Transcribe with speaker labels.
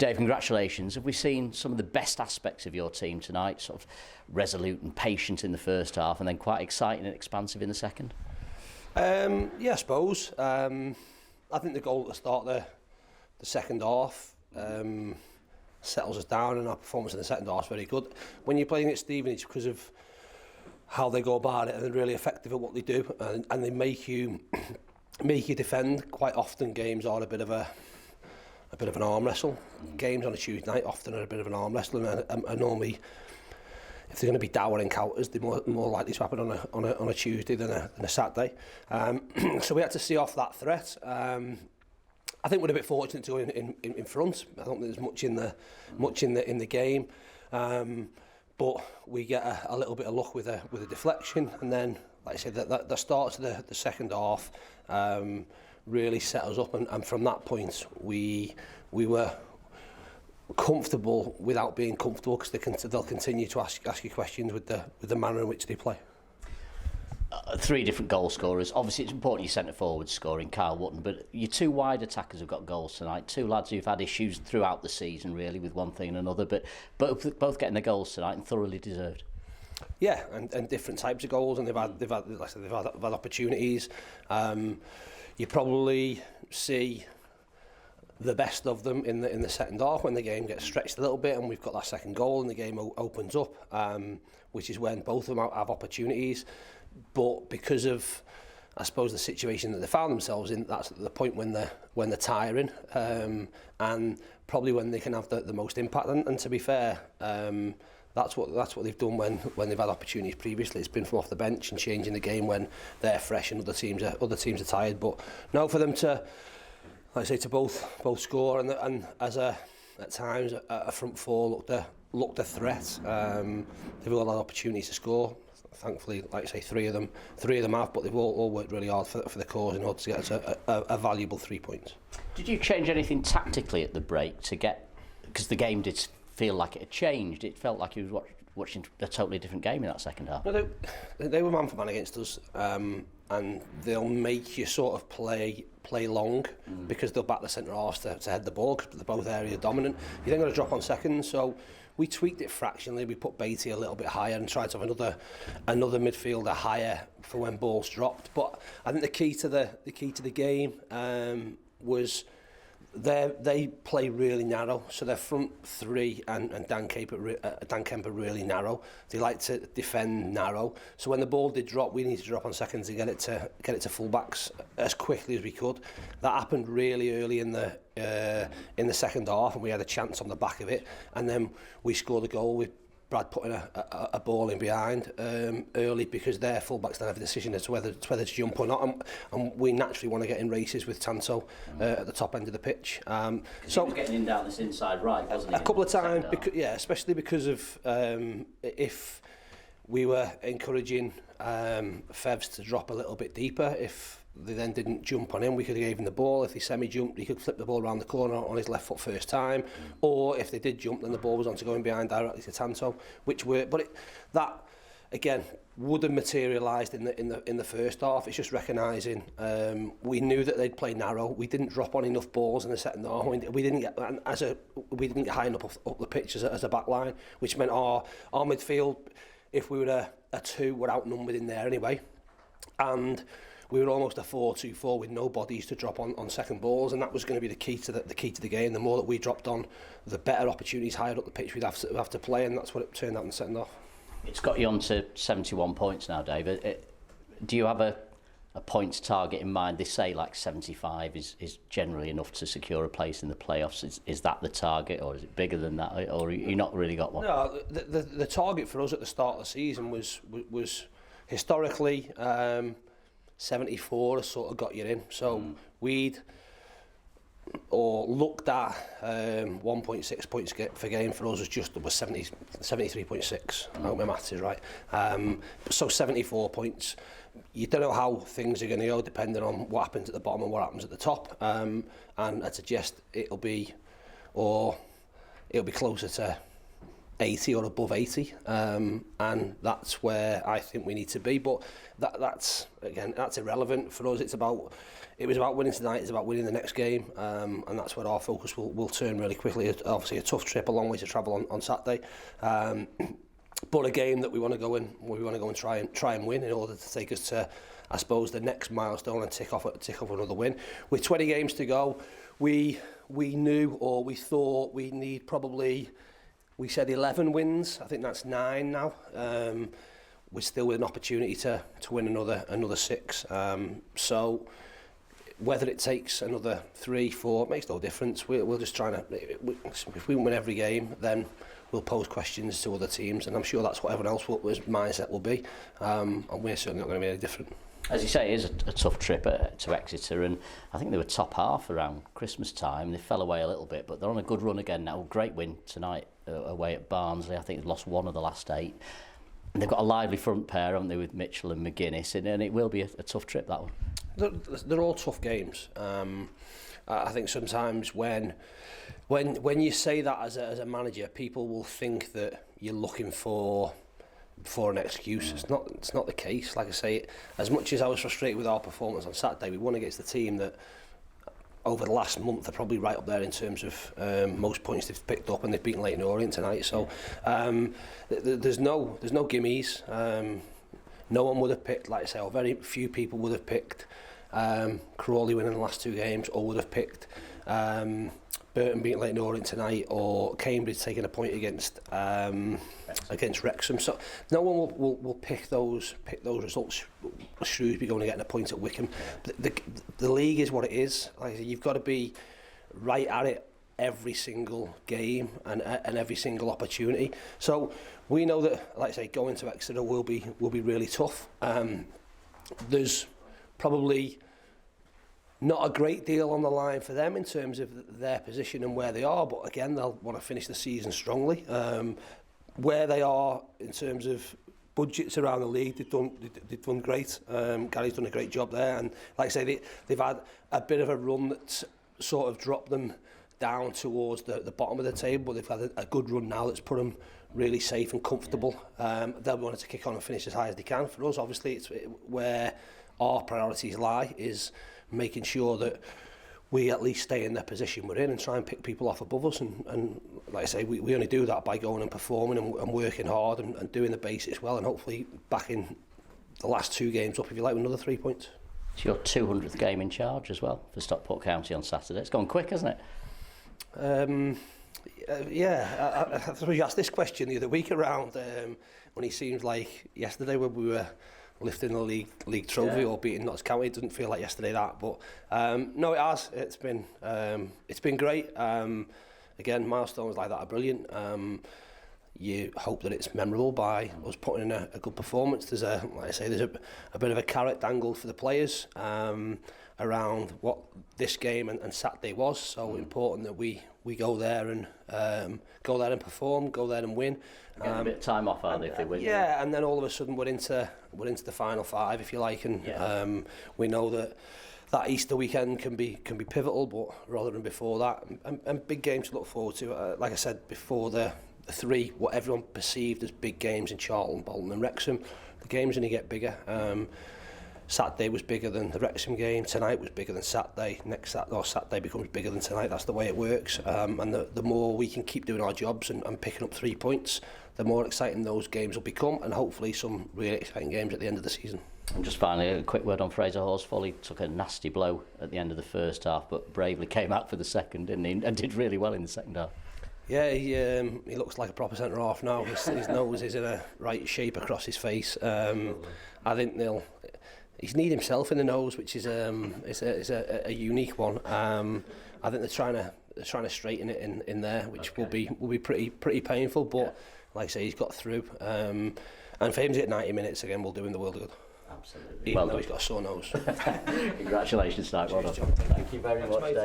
Speaker 1: Dave, congratulations. Have we seen some of the best aspects of your team tonight? Sort of resolute and patient in the first half, and then quite exciting and expansive in the second?
Speaker 2: Yeah, I suppose. I think the goal at the start of the second half settles us down, and our performance in the second half is very good. When you're playing at Stevenage, because of how they go about it, and they're really effective at what they do, and they make you defend. Quite often, games are a bit of an arm wrestle. Games on a Tuesday night often are a bit of an arm wrestle, and normally, if they're going to be dour encounters, they're more likely to happen on a Tuesday than a Saturday. So we had to see off that threat. I think we're a bit fortunate to go in front. I don't think there's much in the game, but we get a little bit of luck with a deflection, and then, like I said, the start of the second half really set us up, and from that point we were comfortable without being comfortable, because they'll continue to ask you questions with the manner in which they play.
Speaker 1: Three different goal scorers. Obviously, it's important your centre forward scoring, Kyle Wotton, but your two wide attackers have got goals tonight. Two lads who've had issues throughout the season, really, with one thing and another, but both getting the goals tonight and thoroughly deserved.
Speaker 2: Yeah, and different types of goals, and they've had opportunities. You probably see the best of them in the second half, when the game gets stretched a little bit, and we've got that second goal, and the game opens up, which is when both of them have opportunities. But because of, I suppose, the situation that they found themselves in, that's the point when they're tiring, and probably when they can have the most impact. And to be fair, that's what they've done when they've had opportunities previously. It's been from off the bench and changing the game when they're fresh and other teams are tired. But now for them to, like I say, to both score, and as at times a front four looked a threat. They've all had opportunities to score. Thankfully, like I say, three of them have, but they've all worked really hard for the cause in order to get us a valuable 3 points.
Speaker 1: Did you change anything tactically at the break to get, because the game did feel like it had changed? It felt like you was watching a totally different game in that second half.
Speaker 2: No, they were man for man against us, and they'll make you sort of play long, because they'll back the centre half to head the ball, because they're both area dominant. You then got to drop on seconds, so we tweaked it fractionally. We put Beatty a little bit higher and tried to have another midfielder higher for when balls dropped. But I think the key to the game was they play really narrow, so their front three and Dan Kemper really narrow. They like to defend narrow, so when the ball did drop, we needed to drop on seconds and get it to fullbacks as quickly as we could. That happened really early in the second half, and we had a chance on the back of it, and then we scored a goal with Brad putting a ball in behind early, because their fullbacks then have a decision as to whether to jump or not, and we naturally want to get in races with Tanto at the top end of the pitch.
Speaker 1: So he was getting in down this inside right, wasn't he?
Speaker 2: A couple of times, especially because of if we were encouraging Fevs to drop a little bit deeper. If they then didn't jump on him, we could have given him the ball. If he semi-jumped, he could flip the ball around the corner on his left foot first time. Or if they did jump, then the ball was on to going behind directly to Tanto, which worked. But that again would have materialised in the first half. It's just recognising we knew that they'd play narrow. We didn't drop on enough balls in the second half. We didn't get high enough up the pitch as a back line, which meant our midfield, if we were a 2, were outnumbered in there anyway, and we were almost a 4-2-4 with no bodies to drop on second balls, and that was going to be the key to the game. The more that we dropped on, the better opportunities higher up the pitch we'd have to play, and that's what it turned out in the second half.
Speaker 1: It's got you on to 71 points now, David. Do you have a points target in mind? They say like 75 is generally enough to secure a place in the playoffs. Is that the target, or is it bigger than that, or you not really got one?
Speaker 2: No, the target for us at the start of the season was historically 74 has sort of got you in. So we'd looked at 1.6 points for game for us was 73.6. I hope my maths is right. So 74 points. You don't know how things are going to go depending on what happens at the bottom and what happens at the top. And I'd suggest it'll be closer to 80 or above 80, and that's where I think we need to be. But that's irrelevant for us. It was about winning tonight. It's about winning the next game, and that's where our focus will turn really quickly. It's obviously a tough trip, a long way to travel on Saturday, but a game that we want to go and try and win in order to take us to, I suppose, the next milestone and tick off another win. With 20 games to go, we knew, or we thought, we need probably, we said 11 wins. I think that's 9 now. We're still with an opportunity to win another 6. So whether it takes another 3, 4, it makes no difference. We'll just try to, if we win every game, then we'll pose questions to other teams, and I'm sure that's what everyone else's mindset will be, and we're certainly not going to be any different.
Speaker 1: As you say, it is a tough trip to Exeter, and I think they were top half around Christmas time. They fell away a little bit, but they're on a good run again now. Great win tonight away at Barnsley. I think they've lost 1 of the last 8. And they've got a lively front pair, haven't they, with Mitchell and McGuinness, and it will be a tough trip, that one.
Speaker 2: They're all tough games. I think sometimes when you say that as a manager, people will think that you're looking for an excuse. It's not the case. Like I say, as much as I was frustrated with our performance on Saturday, we won against the team that over the last month are probably right up there in terms of most points they've picked up, and they've beaten Leyton Orient tonight. So there's no gimmies. No one would have picked, like I say, or very few people would have picked Crawley winning the last 2 games, or would have picked Burton beating Leyton Orient tonight, or Cambridge taking a point against Wrexham. So no one will pick those results. Shrewsbury going to get a point at Wickham. The league is what it is. Like I say, you've got to be right at it every single game and every single opportunity. So we know that, like I say, going to Exeter will be really tough. There's probably not a great deal on the line for them in terms of their position and where they are, but again, they'll want to finish the season strongly. Where they are in terms of budgets around the league, they've done great. Gary's done a great job there, and like I say, they've had a bit of a run that's sort of dropped them down towards the bottom of the table, but they've had a good run now that's put them really safe and comfortable. They'll want to kick on and finish as high as they can. For us, obviously, it's where our priorities lie, is making sure that we at least stay in the position we're in and try and pick people off above us. And like I say, we only do that by going and performing and working hard and doing the basics well, and hopefully backing the last 2 games up, if you like, with another 3 points.
Speaker 1: It's your 200th game in charge as well for Stockport County on Saturday. It's gone quick, hasn't it?
Speaker 2: Yeah, I thought you asked this question the other week around when it seems like yesterday when we were lifting the league trophy or beating Notts County. It doesn't feel like yesterday that, but no, it has. It's been great. Again, milestones like that are brilliant. You hope that it's memorable by us putting in a good performance. There's a bit of a carrot dangled for the players around what this game and Saturday was. So important that we go there and perform, go there and win.
Speaker 1: Getting a bit of time off, aren't they, if they win?
Speaker 2: Yeah, and then all of a sudden we're into the final 5, if you like, and we know that Easter weekend can be pivotal, but rather than before that, and big games to look forward to. Like I said before, the 3 what everyone perceived as big games in Charlton, Bolton and Wrexham, the games only get bigger. Saturday was bigger than the Wrexham game, tonight was bigger than Saturday, Saturday becomes bigger than tonight. That's the way it works, and the more we can keep doing our jobs and picking up 3 points, the more exciting those games will become, and hopefully some really exciting games at the end of the season. And
Speaker 1: just finally, a quick word on Fraser Horsfall. He took a nasty blow at the end of the first half, but bravely came out for the second, didn't he? And did really well in the second half.
Speaker 2: Yeah, he looks like a proper centre half now. His nose is in a right shape across his face. I think he's kneed himself in the nose, which is a unique one. I think they're trying to straighten it in there, which will be pretty painful. But like I say, he's got through. And for him to get 90 minutes again will do him the world of good.
Speaker 1: Absolutely.
Speaker 2: Even though he's got a sore nose.
Speaker 1: Congratulations, Snipes. Well done. Thank you very much, Dave.